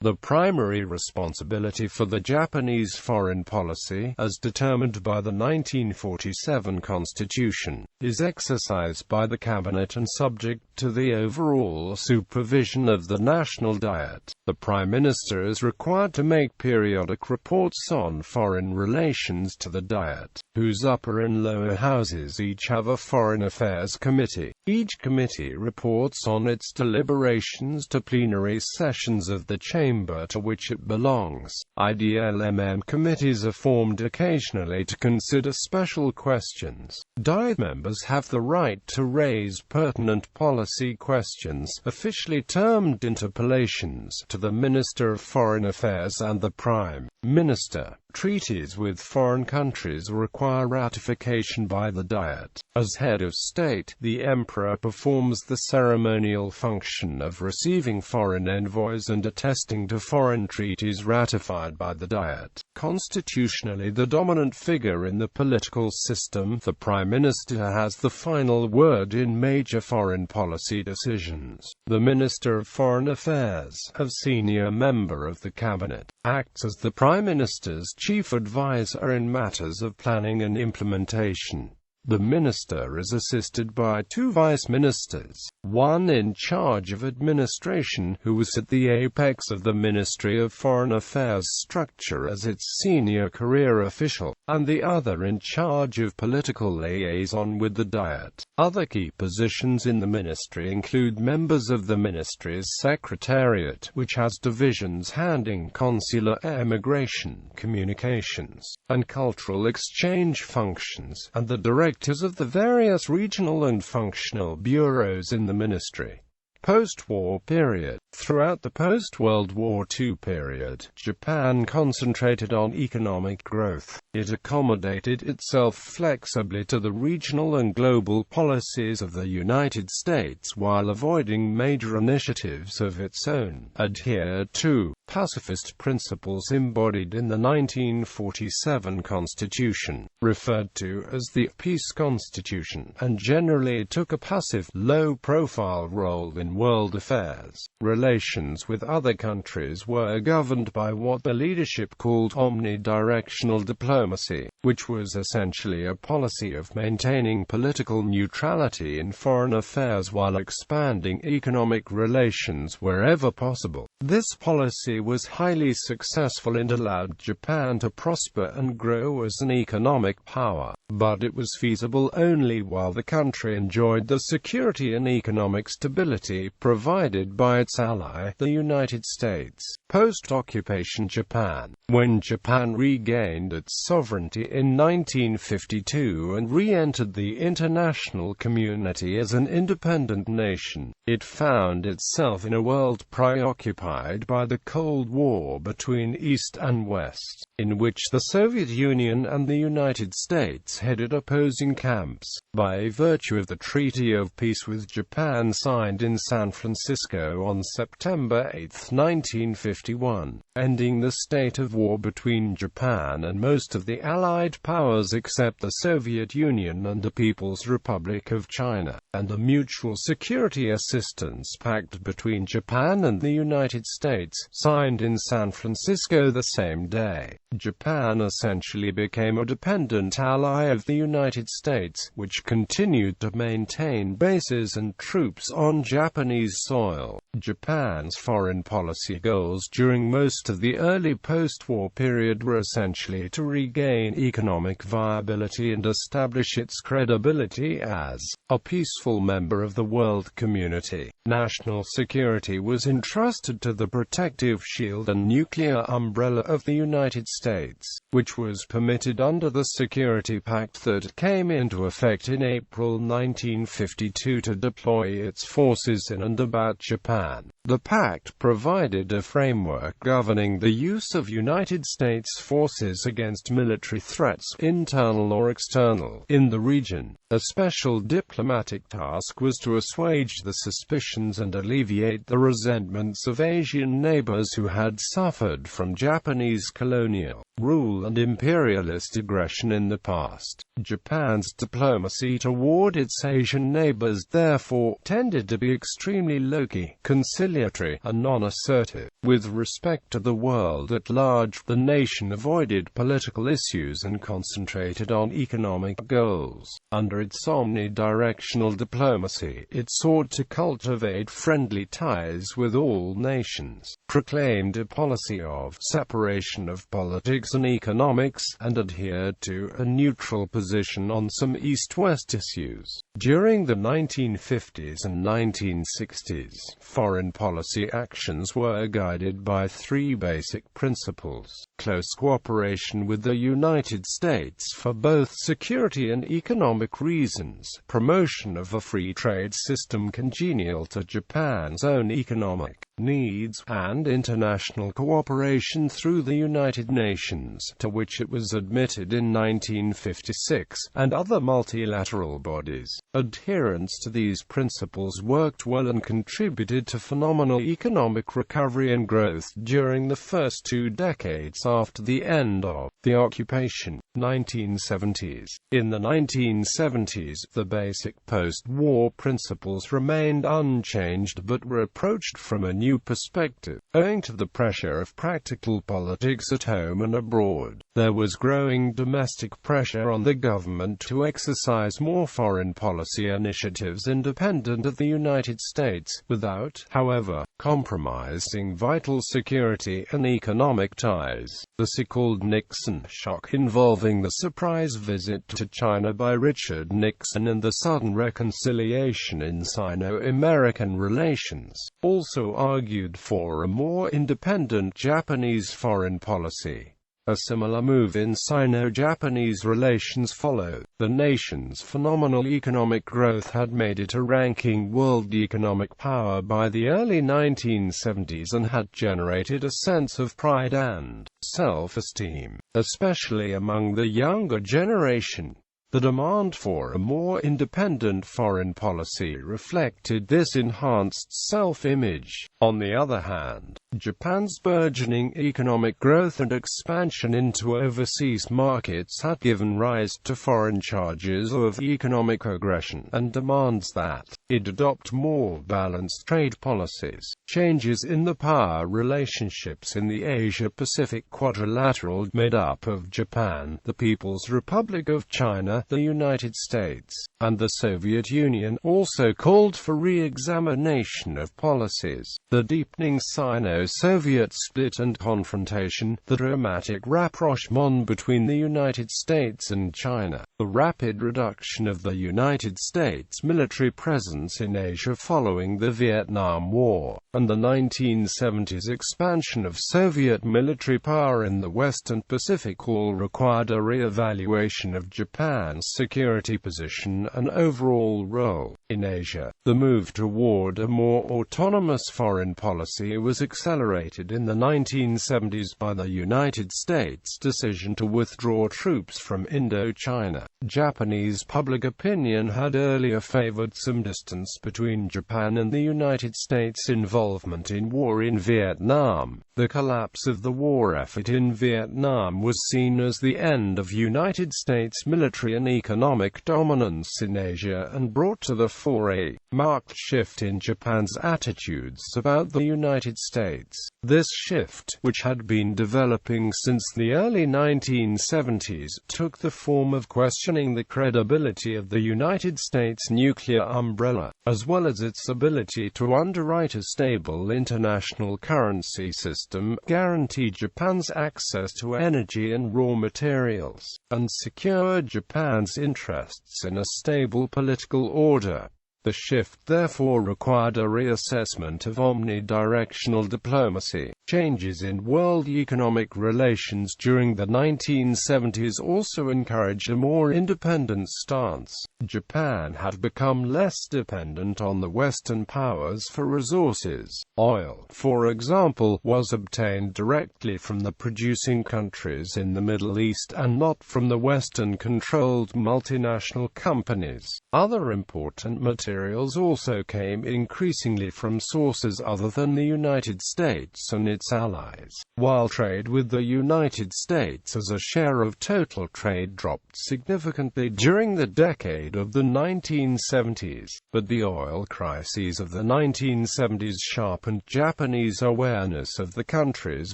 The primary responsibility for the Japanese foreign policy, as determined by the 1947 Constitution, is exercised by the cabinet and subject to the overall supervision of the National Diet. The Prime Minister is required to make periodic reports on foreign relations to the Diet, whose upper and lower houses each have a Foreign Affairs Committee. Each committee reports on its deliberations to plenary sessions of the chamber to which it belongs. IDLMM committees are formed occasionally to consider special questions. Diet members have the right to raise pertinent policy questions, officially termed interpellations, to the Minister of Foreign Affairs and the Prime Minister. Treaties with foreign countries require ratification by the Diet. As head of state, the Emperor performs the ceremonial function of receiving foreign envoys and attesting to foreign treaties ratified by the Diet. Constitutionally the dominant figure in the political system, the Prime Minister has the final word in major foreign policy decisions. The Minister of Foreign Affairs, a senior member of the cabinet, acts as the Prime Minister's chief advisor in matters of planning and implementation. The minister is assisted by two vice-ministers, one in charge of administration, who is at the apex of the Ministry of Foreign Affairs structure as its senior career official, and the other in charge of political liaison with the Diet. Other key positions in the ministry include members of the ministry's secretariat, which has divisions handling consular, immigration, communications, and cultural exchange functions, and the directors of the various regional and functional bureaus in the ministry. Post-war period. Throughout the post-World War II period, Japan concentrated on economic growth. It accommodated itself flexibly to the regional and global policies of the United States while avoiding major initiatives of its own. Adhered to pacifist principles embodied in the 1947 Constitution, referred to as the Peace Constitution, and generally took a passive, low-profile role in world affairs. Relations with other countries were governed by what the leadership called omnidirectional diplomacy, which was essentially a policy of maintaining political neutrality in foreign affairs while expanding economic relations wherever possible. This policy was highly successful and allowed Japan to prosper and grow as an economic power, but it was feasible only while the country enjoyed the security and economic stability provided by its ally, the United States. Post-occupation Japan. When Japan regained its sovereignty in 1952 and re-entered the international community as an independent nation, it found itself in a world preoccupied by the Cold War between East and West, in which the Soviet Union and the United States headed opposing camps. By virtue of the Treaty of Peace with Japan signed in San Francisco on September 8, 1951, ending the state of war between Japan and most of the Allied powers except the Soviet Union and the People's Republic of China, and a mutual security assistance pact between Japan and the United States, signed in San Francisco the same day. Japan essentially became a dependent ally of the United States, which continued to maintain bases and troops on Japanese soil. Japan's foreign policy goals during most of the early post-war period were essentially to regain economic viability and establish its credibility as a peaceful member of the world community. National security was entrusted to the protective shield and nuclear umbrella of the United States, which was permitted under the Security Pact that came into effect in April 1952 to deploy its forces in and about Japan. The pact provided a framework governing the use of United States forces against military threats, internal or external, in the region. A special diplomatic task was to assuage the suspicions and alleviate the resentments of Asian neighbors who had suffered from Japanese colonial rule and imperialist aggression in the past. Japan's diplomacy toward its Asian neighbors therefore tended to be extremely low-key, conciliatory, and non-assertive. With respect to the world at large, the nation avoided political issues and concentrated on economic goals. Under its omnidirectional diplomacy, it sought to cultivate friendly ties with all nations, proclaimed a policy of separation of politics and economics, and adhered to a neutral position on some East-West issues. During the 1950s and 1960s, foreign policy actions were guided by three basic principles: close cooperation with the United States for both security and economic reasons, promotion of a free trade system congenial to Japan's own economic needs, and international cooperation through the United Nations, to which it was admitted in 1956, and other multilateral bodies. Adherence to these principles worked well and contributed to phenomenal economic recovery and growth during the first 2 decades after the end of the occupation, 1970s. In the 1970s, the basic post-war principles remained unchanged but were approached from a new perspective. Owing to the pressure of practical politics at home and abroad, there was growing domestic pressure on the government to exercise more foreign policy initiatives independent of the United States, without, however, compromising vital security and economic ties. The so-called Nixon shock, involving the surprise visit to China by Richard Nixon and the sudden reconciliation in Sino-American relations, also argued for a more independent Japanese foreign policy. A similar move in Sino-Japanese relations followed. The nation's phenomenal economic growth had made it a ranking world economic power by the early 1970s and had generated a sense of pride and self-esteem, especially among the younger generation. The demand for a more independent foreign policy reflected this enhanced self-image. On the other hand, Japan's burgeoning economic growth and expansion into overseas markets had given rise to foreign charges of economic aggression and demands that it adopt more balanced trade policies. Changes in the power relationships in the Asia-Pacific Quadrilateral, made up of Japan, the People's Republic of China, the United States, and the Soviet Union, also called for re-examination of policies. The deepening Sino-Soviet split and confrontation, the dramatic rapprochement between the United States and China, the rapid reduction of the United States military presence in Asia following the Vietnam War, and the 1970s expansion of Soviet military power in the West and Pacific all required a re-evaluation of Japan's security position and overall role in Asia. The move toward a more autonomous foreign policy was accelerated in the 1970s by the United States' decision to withdraw troops from Indochina. Japanese public opinion had earlier favored some distance between Japan and the United States' involvement in war in Vietnam. The collapse of the war effort in Vietnam was seen as the end of United States military and economic dominance in Asia and brought to the fore a marked shift in Japan's attitudes about the United States. This shift, which had been developing since the early 1970s, took the form of questioning the credibility of the United States nuclear umbrella, as well as its ability to underwrite a stable international currency system, guarantee Japan's access to energy and raw materials, and secure Japan's interests in a stable political order. The shift therefore required a reassessment of omnidirectional diplomacy. Changes in world economic relations during the 1970s also encouraged a more independent stance. Japan had become less dependent on the Western powers for resources. Oil, for example, was obtained directly from the producing countries in the Middle East and not from the Western-controlled multinational companies. Other important materials materials also came increasingly from sources other than the United States and its allies, while trade with the United States as a share of total trade dropped significantly during the decade of the 1970s. But the oil crises of the 1970s sharpened Japanese awareness of the country's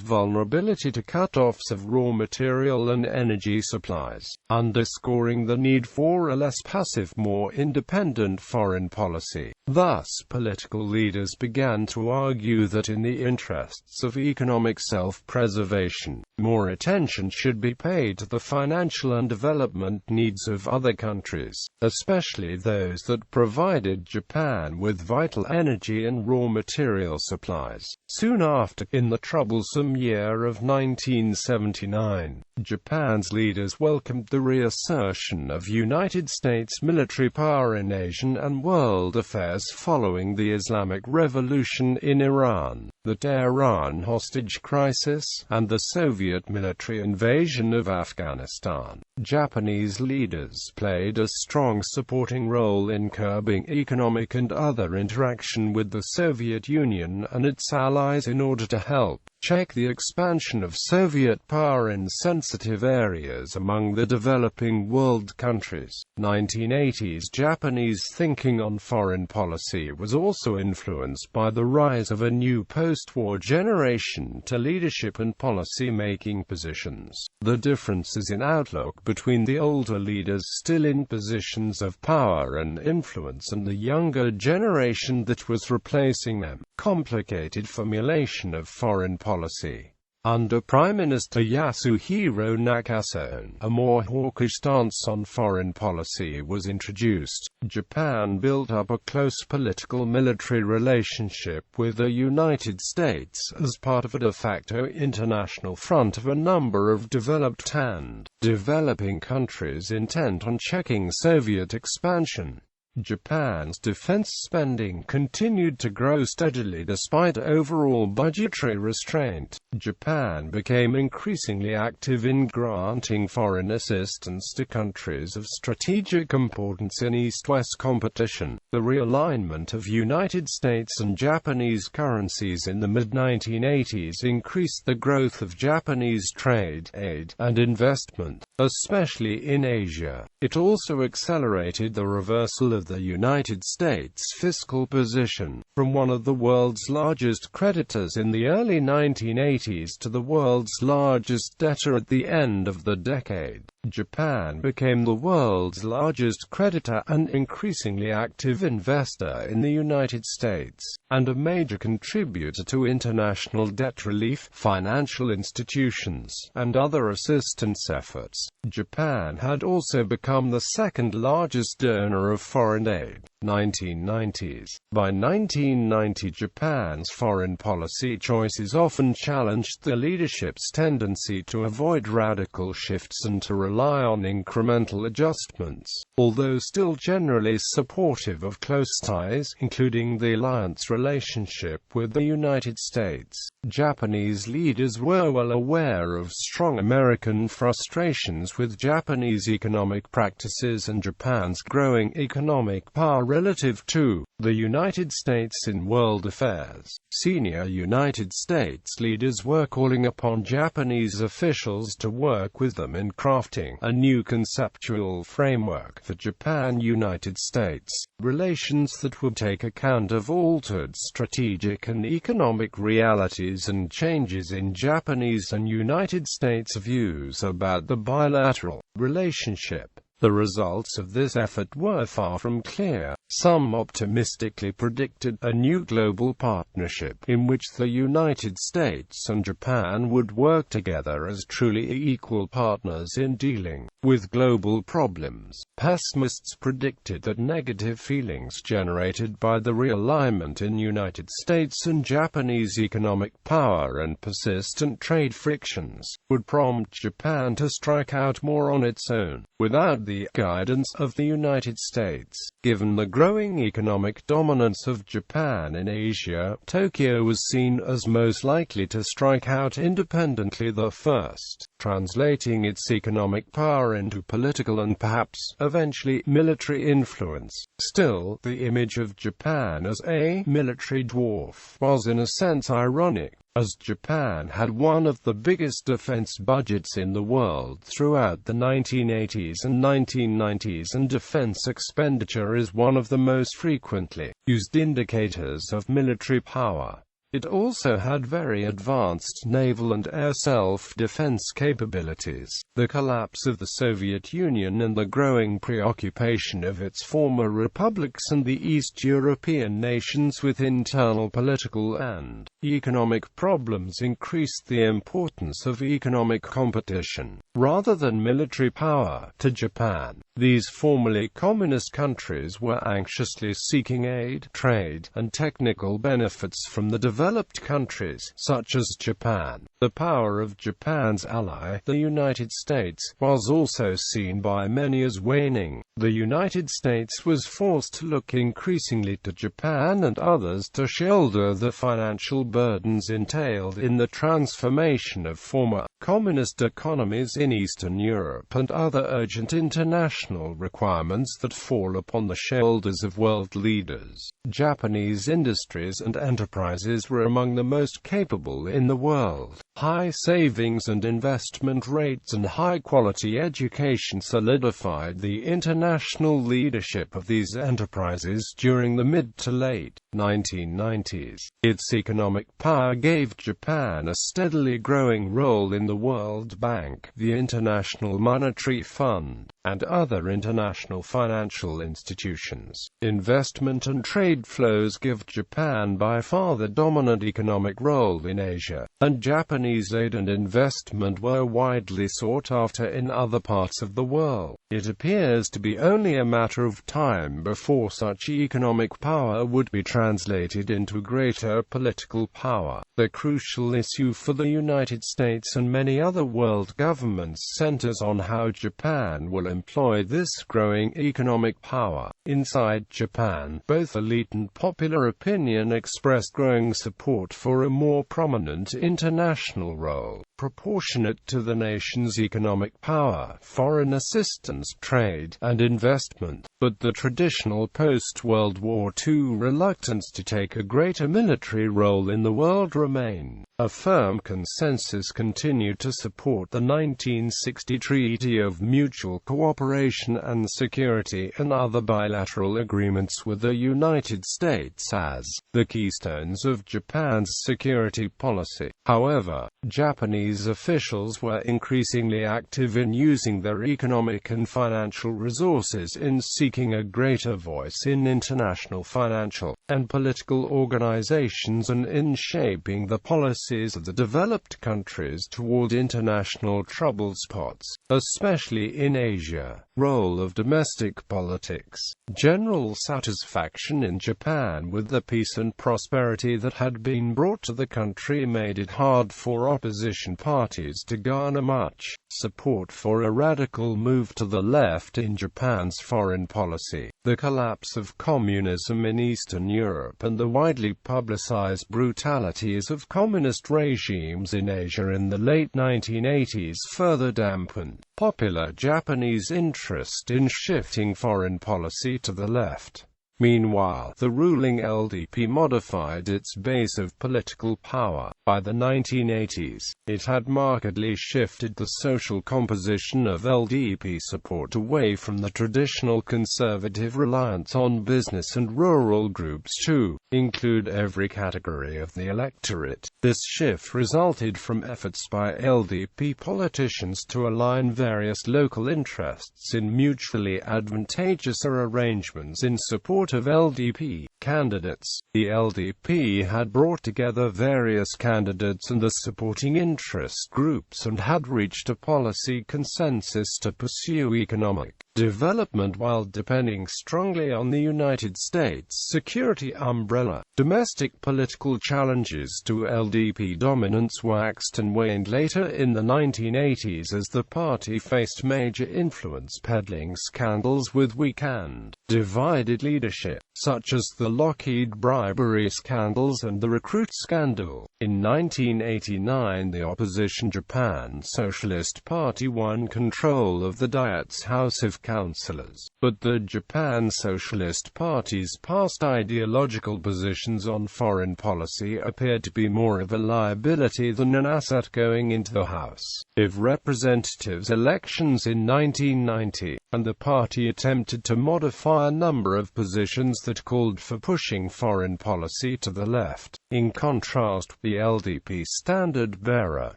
vulnerability to cut-offs of raw material and energy supplies, underscoring the need for a less passive, more independent foreign policy. Thus, political leaders began to argue that in the interests of economic self-preservation, more attention should be paid to the financial and development needs of other countries, especially those that provided Japan with vital energy and raw material supplies. Soon after, in the troublesome year of 1979, Japan's leaders welcomed the reassertion of United States military power in Asian and world affairs following the Islamic Revolution in Iran, the Tehran hostage crisis, and the Soviet military invasion of Afghanistan. Japanese leaders played a strong supporting role in curbing economic and other interaction with the Soviet Union and its allies in order to help check the expansion of Soviet power in sensitive areas among the developing world countries. 1980s Japanese thinking on foreign policy was also influenced by the rise of a new post-war generation to leadership and policy-making positions. The differences in outlook between the older leaders still in positions of power and influence and the younger generation that was replacing them complicated formulation of foreign policy. Under Prime Minister Yasuhiro Nakasone, a more hawkish stance on foreign policy was introduced. Japan built up a close political-military relationship with the United States as part of a de facto international front of a number of developed and developing countries intent on checking Soviet expansion. Japan's defense spending continued to grow steadily despite overall budgetary restraint. Japan became increasingly active in granting foreign assistance to countries of strategic importance in East-West competition. The realignment of United States and Japanese currencies in the mid-1980s increased the growth of Japanese trade, aid, and investment, especially in Asia. It also accelerated the reversal of the United States' fiscal position, from one of the world's largest creditors in the early 1980s to the world's largest debtor at the end of the decade. Japan became the world's largest creditor and increasingly active investor in the United States, and a major contributor to international debt relief, financial institutions, and other assistance efforts. Japan had also become the second largest donor of foreign aid. 1990s. By 1990, Japan's foreign policy choices often challenged the leadership's tendency to avoid radical shifts and to rely on incremental adjustments. Although still generally supportive of close ties, including the alliance relationship with the United States, Japanese leaders were well aware of strong American frustrations with Japanese economic practices and Japan's growing economic power relative to the United States in world affairs. Senior United States leaders were calling upon Japanese officials to work with them in crafting a new conceptual framework for Japan-United States relations that would take account of altered strategic and economic realities and changes in Japanese and United States views about the bilateral relationship. The results of this effort were far from clear. Some optimistically predicted a new global partnership, in which the United States and Japan would work together as truly equal partners in dealing with global problems. Pessimists predicted that negative feelings generated by the realignment in United States and Japanese economic power and persistent trade frictions would prompt Japan to strike out more on its own, without the guidance of the United States. Given the growing economic dominance of Japan in Asia, Tokyo was seen as most likely to strike out independently the first, translating its economic power into political and perhaps, eventually, military influence. Still, the image of Japan as a military dwarf was in a sense ironic, as Japan had one of the biggest defense budgets in the world throughout the 1980s and 1990s, and defense expenditure is one of the most frequently used indicators of military power. It also had very advanced naval and air self-defense capabilities. The collapse of the Soviet Union and the growing preoccupation of its former republics and the East European nations with internal political and economic problems increased the importance of economic competition, rather than military power, to Japan. These formerly communist countries were anxiously seeking aid, trade, and technical benefits from the developed countries, such as Japan. The power of Japan's ally, the United States, was also seen by many as waning. The United States was forced to look increasingly to Japan and others to shoulder the financial burdens entailed in the transformation of former communist economies in Eastern Europe and other urgent international requirements that fall upon the shoulders of world leaders. Japanese industries and enterprises were among the most capable in the world. High savings and investment rates and high-quality education solidified the international leadership of these enterprises during the mid to late 1990s. Its economic power gave Japan a steadily growing role in the World Bank, the International Monetary Fund, and other international financial institutions. Investment and trade flows give Japan by far the dominant economic role in Asia, and Japanese aid and investment were widely sought after in other parts of the world. It appears to be only a matter of time before such economic power would be translated into greater political power. The crucial issue for the United States and many other world governments centers on how Japan will employ this growing economic power. Inside Japan, both elite and popular opinion expressed growing support for a more prominent international role, proportionate to the nation's economic power, foreign assistance, trade, and investment. But the traditional post-World War II reluctance to take a greater military role in the world remained. A firm consensus continued to support the 1960 Treaty of Mutual Cooperation and Security and other bilateral agreements with the United States as the keystones of Japan's security policy. However, Japanese officials were increasingly active in using their economic and financial resources in seeking a greater voice in international financial and political organizations and in shaping the policies of the developed countries toward international trouble spots, especially in Asia. Role of domestic politics. General satisfaction in Japan with the peace and prosperity that had been brought to the country made it hard for opposition parties to garner much support for a radical move to the left in Japan's foreign policy. The collapse of communism in Eastern Europe and the widely publicized brutalities of communist regimes in Asia in the late 1980s further dampened popular Japanese interest in shifting foreign policy to the left. Meanwhile, the ruling LDP modified its base of political power. By the 1980s, it had markedly shifted the social composition of LDP support away from the traditional conservative reliance on business and rural groups to include every category of the electorate. This shift resulted from efforts by LDP politicians to align various local interests in mutually advantageous arrangements in support of LDP candidates. The LDP had brought together various candidates and the supporting interest groups and had reached a policy consensus to pursue economic development while depending strongly on the United States security umbrella. Domestic political challenges to LDP dominance waxed and waned later in the 1980s as the party faced major influence peddling scandals with weak and divided leadership, such as the Lockheed bribery scandals and the recruit scandal. In 1989, the opposition Japan Socialist Party won control of the Diet's House of Councillors, but the Japan Socialist Party's past ideological positions on foreign policy appeared to be more of a liability than an asset going into the House of Representatives elections in 1990, and the party attempted to modify a number of positions that called for pushing foreign policy to the left. In contrast, the LDP standard-bearer,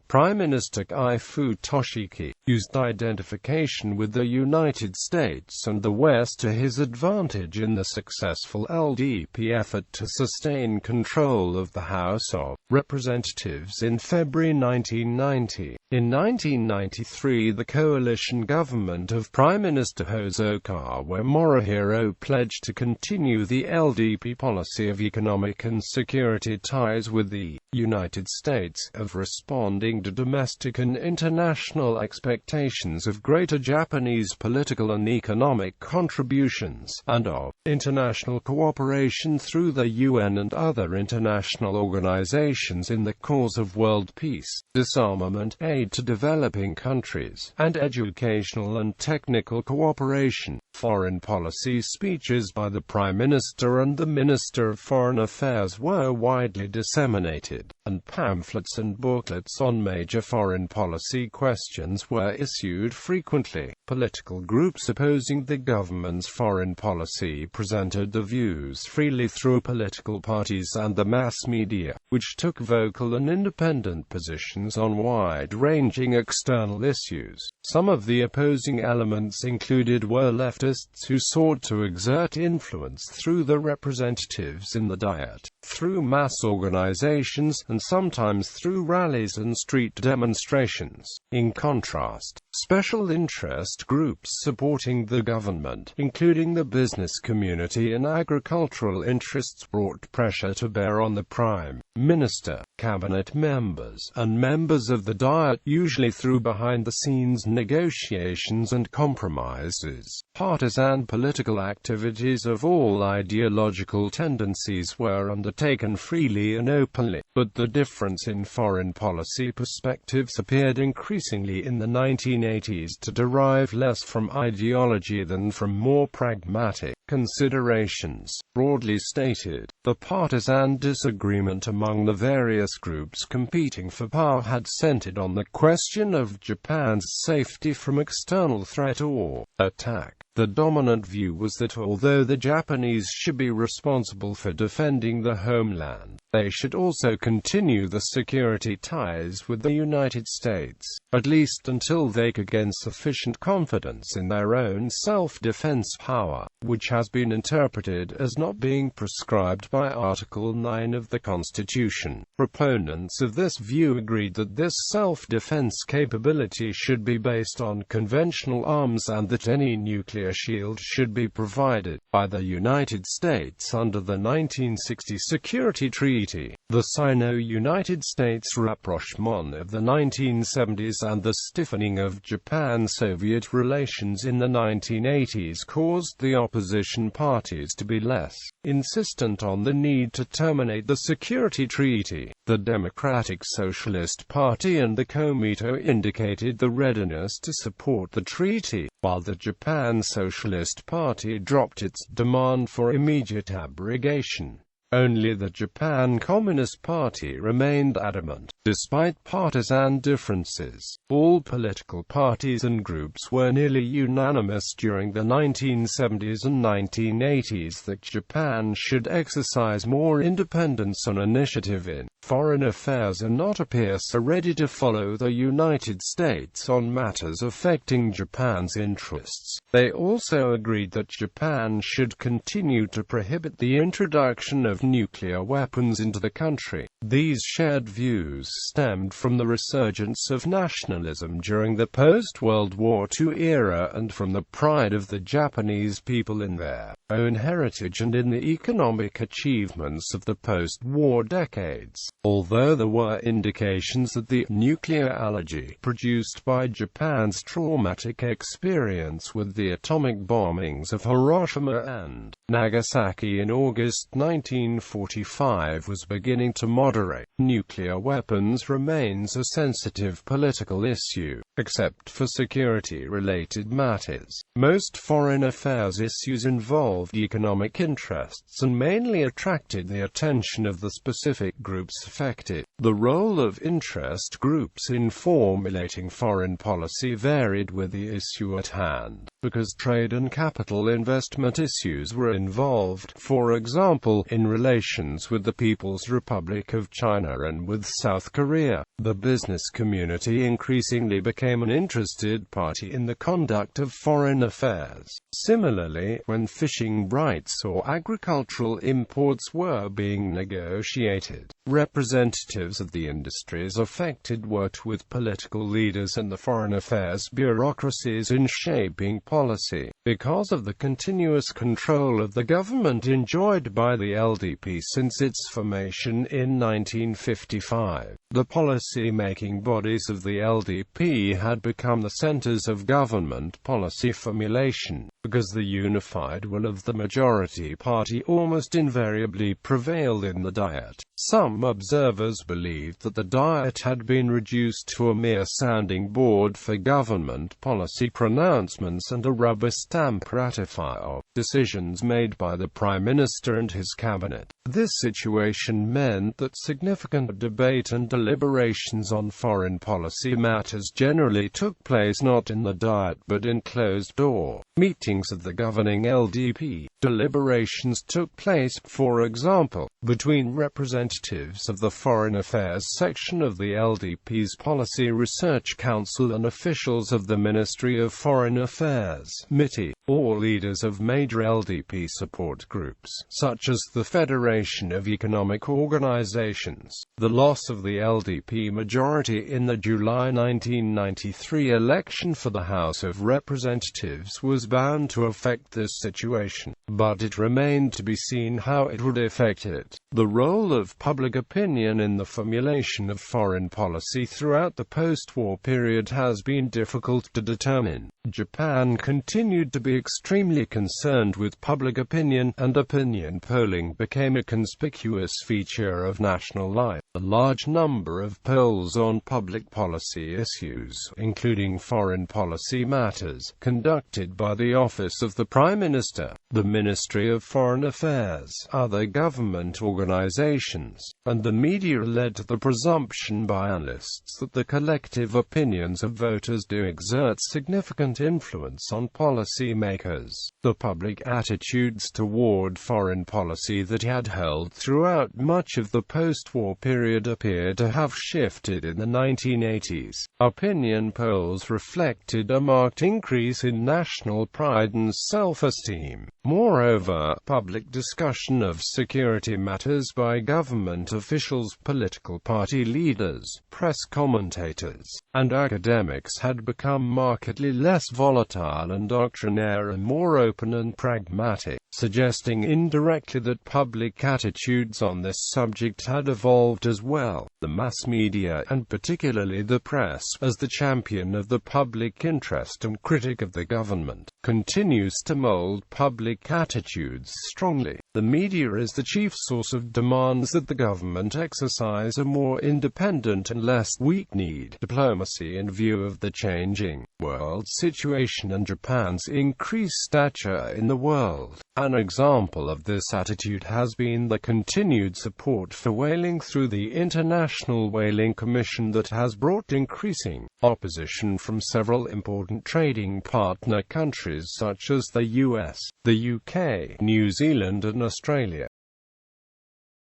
Prime Minister Keifu Toshiki, used identification with the United States and the West to his advantage in the successful LDP effort to sustain control of the House of Representatives in February 1990. In 1993, the coalition government of Prime Minister Hosokawa Morihiro pledged to continue the LDP policy of economic and security ties with the United States, of responding to domestic and international expectations of greater Japanese political and economic contributions, and of international cooperation through the UN and other international organizations in the cause of world peace, disarmament, aid to developing countries, and educational and technical cooperation. Foreign policy speeches by the Prime Minister and the Minister of Foreign Affairs were widely disseminated, and pamphlets and booklets on major foreign policy questions were issued frequently. Political groups opposing the government's foreign policy presented their views freely through political parties and the mass media, which took vocal and independent positions on wide-ranging external issues. Some of the opposing elements included were leftists who sought to exert influence through the representatives in the Diet, through mass organizations, and sometimes through rallies and street demonstrations. In contrast, special interest groups supporting the government, including the business community and agricultural interests, brought pressure to bear on the Prime Minister, cabinet members, and members of the Diet, usually through behind-the-scenes negotiations and compromises. Partisan political activities of all ideological tendencies were undertaken freely and openly, but the difference in foreign policy perspectives appeared increasingly in the 1980s to derive less from ideology than from more pragmatic considerations. Broadly stated, the partisan disagreement among the various groups competing for power had centered on the question of Japan's safety from external threat or attack. The dominant view was that although the Japanese should be responsible for defending the homeland, they should also continue the security ties with the United States, at least until they could gain sufficient confidence in their own self-defense power, which has been interpreted as not being prescribed by Article 9 of the Constitution. Proponents of this view agreed that this self-defense capability should be based on conventional arms and that any nuclear shield should be provided by the United States under the 1960 Security Treaty. The Sino-United States rapprochement of the 1970s and the stiffening of Japan-Soviet relations in the 1980s caused the opposition parties to be less insistent on the need to terminate the Security Treaty. The Democratic Socialist Party and the Committee indicated the readiness to support the treaty, while the Japan Socialist Party dropped its demand for immediate abrogation. Only the Japan Communist Party remained adamant. Despite partisan differences, all political parties and groups were nearly unanimous during the 1970s and 1980s that Japan should exercise more independence and initiative in foreign affairs and not appear so ready to follow the United States on matters affecting Japan's interests. They also agreed that Japan should continue to prohibit the introduction of nuclear weapons into the country. These shared views stemmed from the resurgence of nationalism during the post-World War II era and from the pride of the Japanese people in their own heritage and in the economic achievements of the post-war decades. Although there were indications that the nuclear allergy produced by Japan's traumatic experience with the atomic bombings of Hiroshima and Nagasaki in August 1945 was beginning to moderate, nuclear weapons remains a sensitive political issue, except for security-related matters. Most foreign affairs issues involved economic interests and mainly attracted the attention of the specific groups affected. The role of interest groups in formulating foreign policy varied with the issue at hand, because trade and capital investment issues were involved, for example, in relations with the People's Republic of China and with South Korea. The business community increasingly became an interested party in the conduct of foreign affairs. Similarly, when fishing rights or agricultural imports were being negotiated, representatives of the industries affected worked with political leaders and the foreign affairs bureaucracies in shaping policy. Because of the continuous control of the government enjoyed by the LDP since its formation in 1955, the policy-making bodies of the LDP had become the centers of government policy formulation, because the unified will of the majority party almost invariably prevailed in the Diet. Some observers believed that the Diet had been reduced to a mere sounding board for government policy pronouncements and a rubber stamp ratifier of decisions made by the Prime Minister and his cabinet. This situation meant that significant debate and deliberations on foreign policy matters generally took place not in the Diet but in closed-door meetings of the governing LDP. Deliberations took place, for example, between representatives of the Foreign Affairs section of the LDP's Policy Research Council and officials of the Ministry of Foreign Affairs, MITI, or leaders of major LDP support groups, such as the Federation of Economic Organizations. The loss of the LDP majority in the July 1993 election for the House of Representatives was bound to affect this situation, but it remained to be seen how it would affect it. The role of public opinion in the formulation of foreign policy throughout the post-war period has been difficult to determine. Japan continued to be extremely concerned with public opinion, and opinion polling became a conspicuous feature of national life. A large number of polls on public policy issues, including foreign policy matters, conducted by the Office of the Prime Minister, the Ministry of Foreign Affairs, other government organizations, and the media led to the presumption by analysts that the collective opinions of voters do exert significant influence on policy makers. The public attitudes toward foreign policy that had held throughout much of the post-war period appear to have shifted in the 1980s. Opinion polls reflected a marked increase in national pride and self-esteem. Moreover, public discussion of security matters by government officials, political party leaders, press commentators, and academics had become markedly less volatile and doctrinaire and more open and pragmatic, suggesting indirectly that public attitudes on this subject had evolved as well. The mass media, and particularly the press, as the champion of the public interest and critic of the government, continues to mold public attitudes strongly. The media is the chief source of demands that the government exercise a more independent and less weak-kneed diplomacy in view of the changing world situation and Japan's increased stature in the world. An example of this attitude has been the continued support for whaling through the International Whaling Commission that has brought increasing opposition from several important trading partner countries such as the US, the UK, New Zealand and Australia.